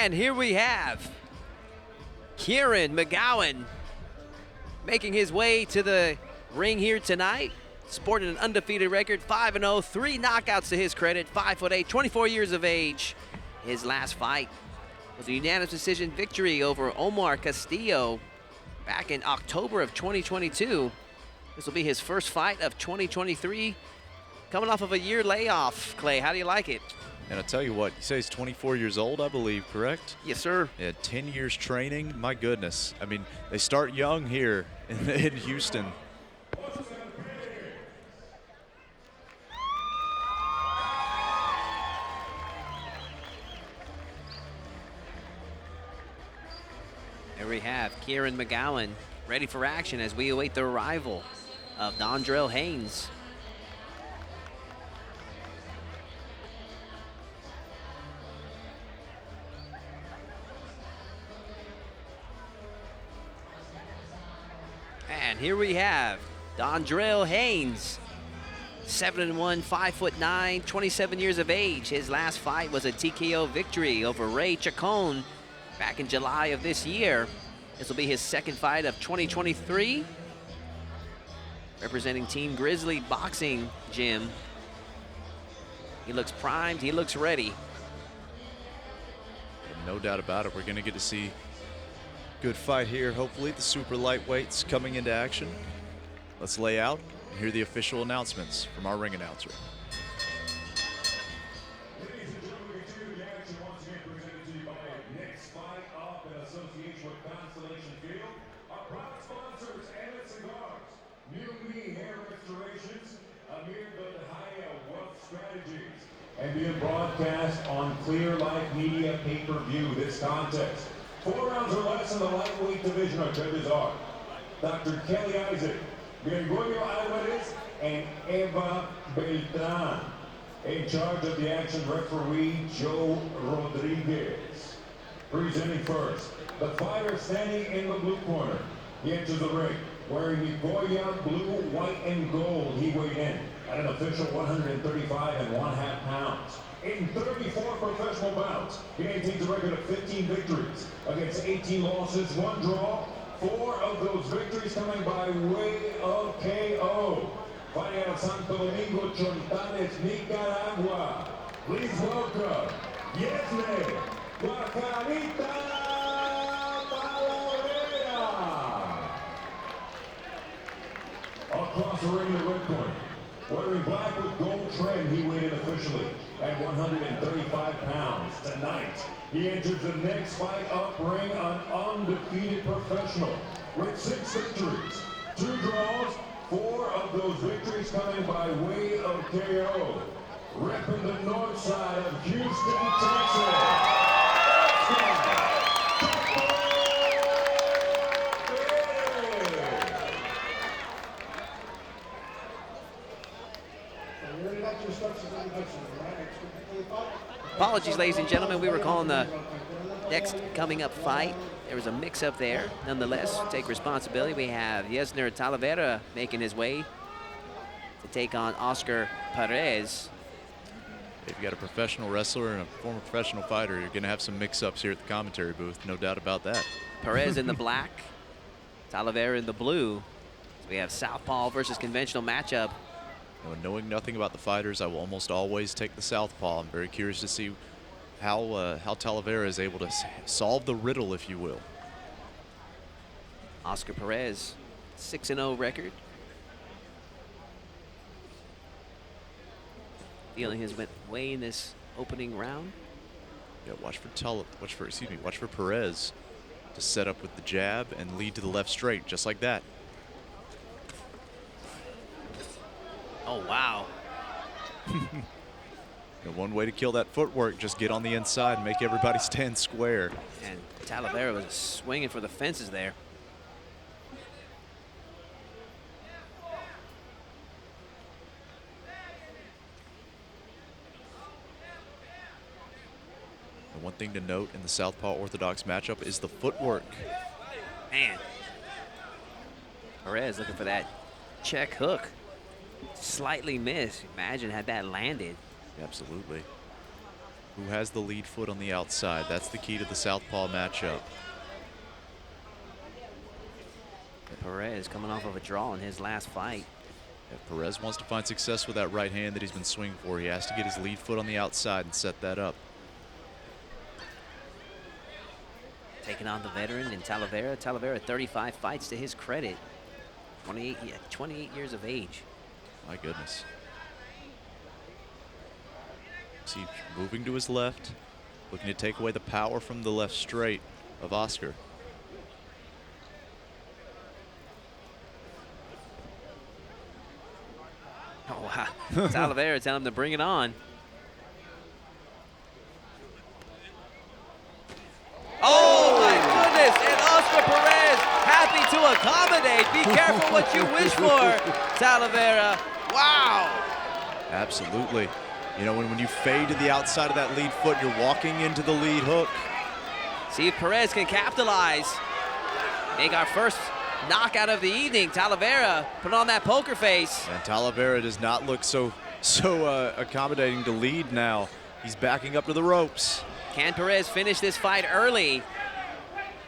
And here we have Kieran McGowan making his way to the ring here tonight. Sporting an undefeated record, 5-0, 3 knockouts to his credit, 5'8", 24 years of age. His last fight was a unanimous decision victory over Omar Castillo back in October of 2022. This will be his first fight of 2023, coming off of a year layoff. Clay, how do you like it? And I'll tell you what, you say he's 24 years old, I believe, correct? Yes, sir. Yeah, 10 years training, my goodness. I mean, they start young here in Houston. There we have Kieran McGowan ready for action as we await the arrival of Dondrell Haynes. And here we have Dondrell Haynes, 7-1, 5'9", 27 years of age. His last fight was a TKO victory over Ray Chacon back in July of this year. This will be his second fight of 2023. Representing Team Grizzly Boxing Gym. He looks primed, he looks ready. No doubt about it, we're gonna get to see good fight here. Hopefully the super lightweights coming into action. Let's lay out and hear the official announcements from our ring announcer. And being broadcast on Clear Life Media pay-per-view. This contest, 4 rounds or less in the lightweight division. Our judges are Dr. Kelly Isaac, Gregorio Alvarez, and Eva Beltran. In charge of the action, referee Joe Rodriguez. Presenting first, the fighter standing in the blue corner. He enters the ring wearing the Goya blue, white, and gold. He weighed in at an official 135.5 pounds. In 34 professional bouts, he maintains a record of 15 victories against 18 losses, 1 draw, 4 of those victories coming by way of KO. Fighting out of Santo Domingo, Chontanes, Nicaragua. Please welcome Yesner Talavera. Across the ring in the red corner, wearing black with gold trim, he weighed in officially at 135 pounds. Tonight, he enters the next fight up ring, an undefeated professional with 6 victories, 2 draws, 4 of those victories coming by way of KO. Repping the north side of Houston, Texas. Apologies, ladies and gentlemen, we were calling the next coming up fight. There was a mix-up there. Nonetheless, take responsibility. We have Yesner Talavera making his way to take on Oscar Perez. If you got a professional wrestler and a former professional fighter, you're going to have some mix-ups here at the commentary booth, no doubt about that. Perez in the black, Talavera in the blue. So we have southpaw versus conventional matchup. Knowing nothing about the fighters, I will almost always take the southpaw. I'm very curious to see how Talavera is able to solve the riddle, if you will. Oscar Perez, 6-0 record. Feeling his way in this opening round. Yeah, watch for Perez to set up with the jab and lead to the left straight, just like that. Oh, wow. One way to kill that footwork, just get on the inside and make everybody stand square. And Talavera was swinging for the fences there. The one thing to note in the southpaw orthodox matchup is the footwork. Man. Perez looking for that check hook. Slightly missed. Imagine had that landed. Absolutely. who has the lead foot on the outside. That's the key to the southpaw matchup. Perez coming off of a draw in his last fight. If Perez wants to find success with that right hand that he's been swinging for, he has to get his lead foot on the outside and set that up. Taking on the veteran in Talavera. Talavera, 35 fights to his credit. 28 years of age. My goodness. See, moving to his left, looking to take away the power from the left straight of Oscar. Oh, wow. Talavera telling him to bring it on. Oh, my goodness. And Oscar Perez happy to accommodate. Be careful what you wish for, Talavera. Wow. Absolutely. You know, when you fade to the outside of that lead foot, you're walking into the lead hook. See if Perez can capitalize. Make our first knockout of the evening. Talavera put on that poker face. And Talavera does not look so accommodating to lead now. He's backing up to the ropes. Can Perez finish this fight early?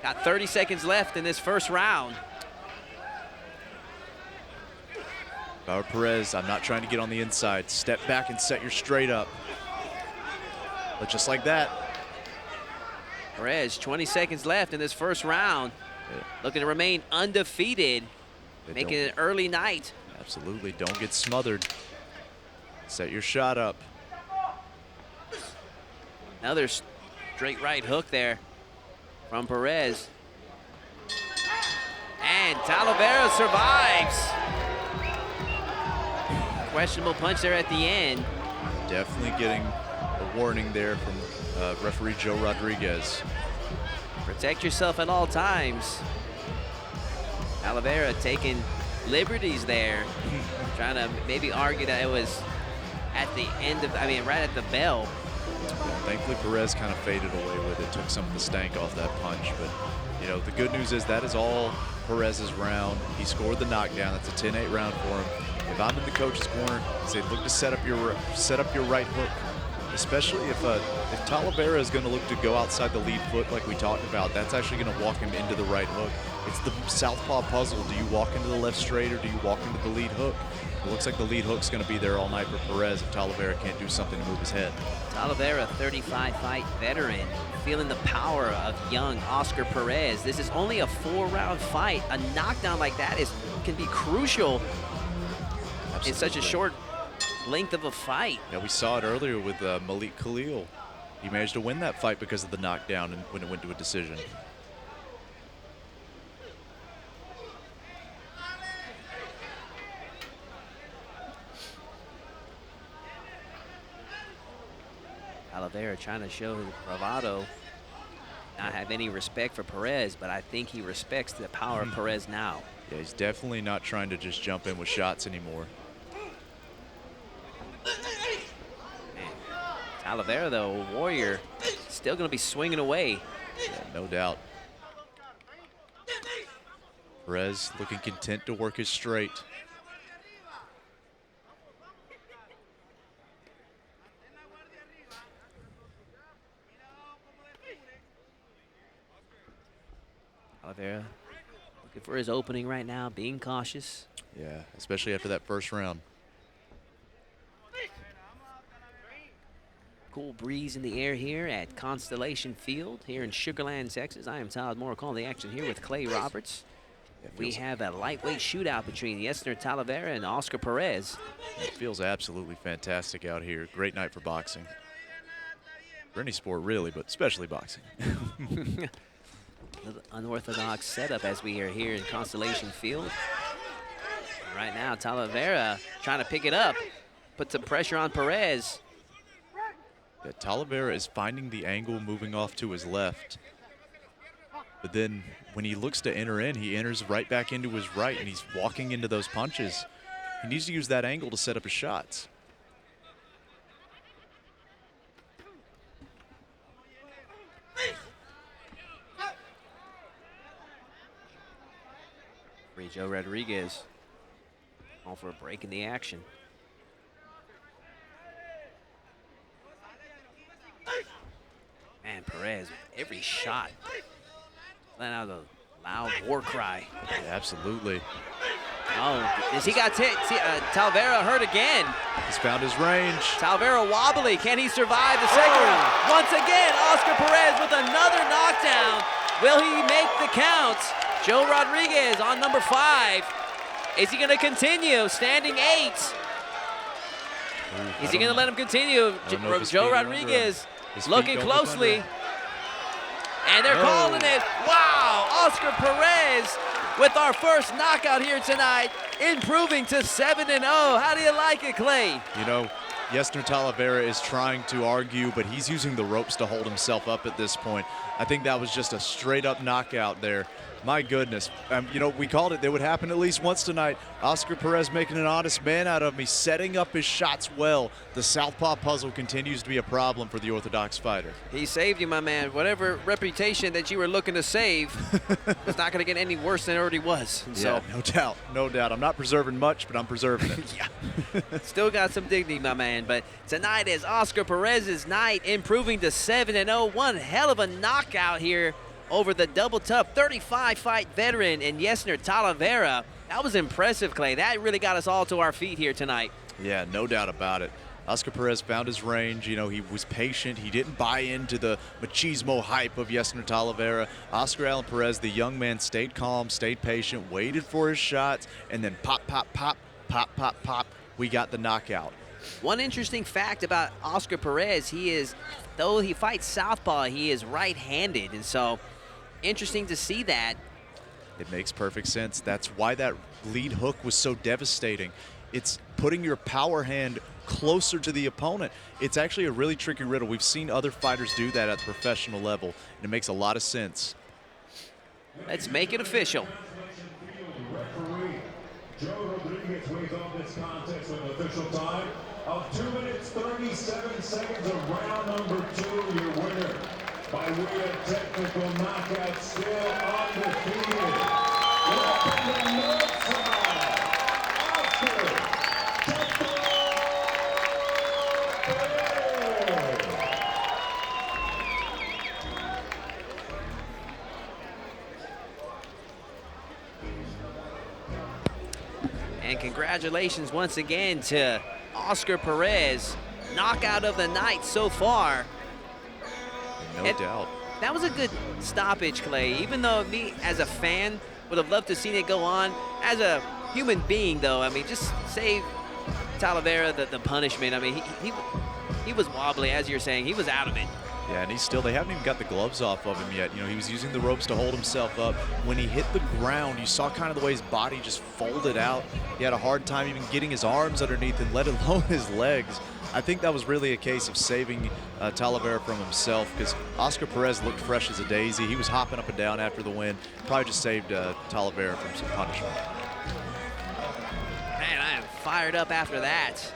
Got 30 seconds left in this first round. Bauer Perez, I'm not trying to get on the inside. Step back and set your straight up. But just like that. Perez, 20 seconds left in this first round. Yeah. Looking to remain undefeated. Making it an early night. Absolutely, don't get smothered. Set your shot up. Another straight right hook there from Perez. And Talavera survives. Questionable punch there at the end. Definitely getting a warning there from referee Joe Rodriguez. Protect yourself at all times. Talavera taking liberties there. Trying to maybe argue that it was at the end of, right at the bell. Thankfully, Perez kind of faded away with it, took some of the stank off that punch. But, you know, the good news is that is all Perez's round. He scored the knockdown. That's a 10-8 round for him. If I'm in the coach's corner, I say look to set up your right hook, especially if Talavera is going to look to go outside the lead foot like we talked about. That's actually going to walk him into the right hook. It's the southpaw puzzle. Do you walk into the left straight or do you walk into the lead hook? It looks like the lead hook's going to be there all night for Perez if Talavera can't do something to move his head. Talavera, 35-fight veteran, feeling the power of young Oscar Perez. This is only a 4-round fight. A knockdown like that can be crucial. Absolutely. In such a short length of a fight. Yeah, we saw it earlier with Malik Khalil. He managed to win that fight because of the knockdown and when it went to a decision. Talavera trying to show his bravado. Not have any respect for Perez, but I think he respects the power of Perez now. Yeah, he's definitely not trying to just jump in with shots anymore. Man. Talavera, though, a warrior, still going to be swinging away. Yeah, no doubt. Perez looking content to work his straight. Talavera looking for his opening right now, being cautious. Yeah, especially after that first round. Cool breeze in the air here at Constellation Field here in Sugarland, Texas. I am Todd Moore calling the action here with Clay Roberts. We have a lightweight shootout between Yesner Talavera and Oscar Perez. It feels absolutely fantastic out here. Great night for boxing. For any sport, really, but especially boxing. Unorthodox setup as we are here in Constellation Field. Right now, Talavera trying to pick it up, put some pressure on Perez. Yeah, Talavera is finding the angle moving off to his left. But then when he looks to enter in, he enters right back into his right, and he's walking into those punches. He needs to use that angle to set up his shots. Joe Rodriguez all for a break in the action. Perez, every shot, letting out a loud war cry. Yeah, absolutely. Oh, he got Talavera hurt again. He's found his range. Talavera wobbly. Can he survive the second round? Once again, Oscar Perez with another knockdown. Will he make the count? Joe Rodriguez on number 5. Is he going to continue? Standing 8. Is he going to let him continue? Joe Rodriguez looking closely. And they're calling it. Wow, Oscar Perez with our first knockout here tonight, improving to 7-0. How do you like it, Clay? You know, Yesner Talavera is trying to argue, but he's using the ropes to hold himself up at this point. I think that was just a straight-up knockout there. My goodness. You know, we called it. They would happen at least once tonight. Oscar Perez making an honest man out of me, setting up his shots well. The southpaw puzzle continues to be a problem for the orthodox fighter. He saved you, my man. Whatever reputation that you were looking to save was not going to get any worse than it already was. And yeah, no doubt. No doubt. I'm not preserving much, but I'm preserving it. Yeah. Still got some dignity, my man. But tonight is Oscar Perez's night, improving to 7-0. One hell of a knockout here over the double tough 35-fight veteran in Yesner Talavera. That was impressive, Clay. That really got us all to our feet here tonight. Yeah, no doubt about it. Oscar Perez found his range. You know, he was patient. He didn't buy into the machismo hype of Yesner Talavera. Oscar Allen Perez, the young man, stayed calm, stayed patient, waited for his shots, and then pop, pop, pop, pop, pop, pop. We got the knockout. One interesting fact about Oscar Perez, though he fights southpaw, he is right-handed, and so interesting to see that. It makes perfect sense. That's why that lead hook was so devastating. It's putting your power hand closer to the opponent. It's actually a really tricky riddle. We've seen other fighters do that at the professional level, and it makes a lot of sense. Let's make it official. Referee Joe Rodriguez weighs off this contest with an official time of 2 minutes 37 seconds of round number 2. Your winner by way of technical knockout, still undefeated. Welcome to the north side, Oscar Perez. And congratulations once again to Oscar Perez. Knockout of the night so far. No doubt. That was a good stoppage, Clay. Even though me, as a fan, would have loved to seen it go on. As a human being, though, I mean, just save Talavera the punishment. I mean, he was wobbly, as you're saying. He was out of it. Yeah, and they haven't even got the gloves off of him yet. You know, he was using the ropes to hold himself up. When he hit the ground, you saw kind of the way his body just folded out. He had a hard time even getting his arms underneath him, let alone his legs. I think that was really a case of saving Talavera from himself, because Oscar Perez looked fresh as a daisy. He was hopping up and down after the win. Probably just saved Talavera from some punishment. Man, I am fired up after that.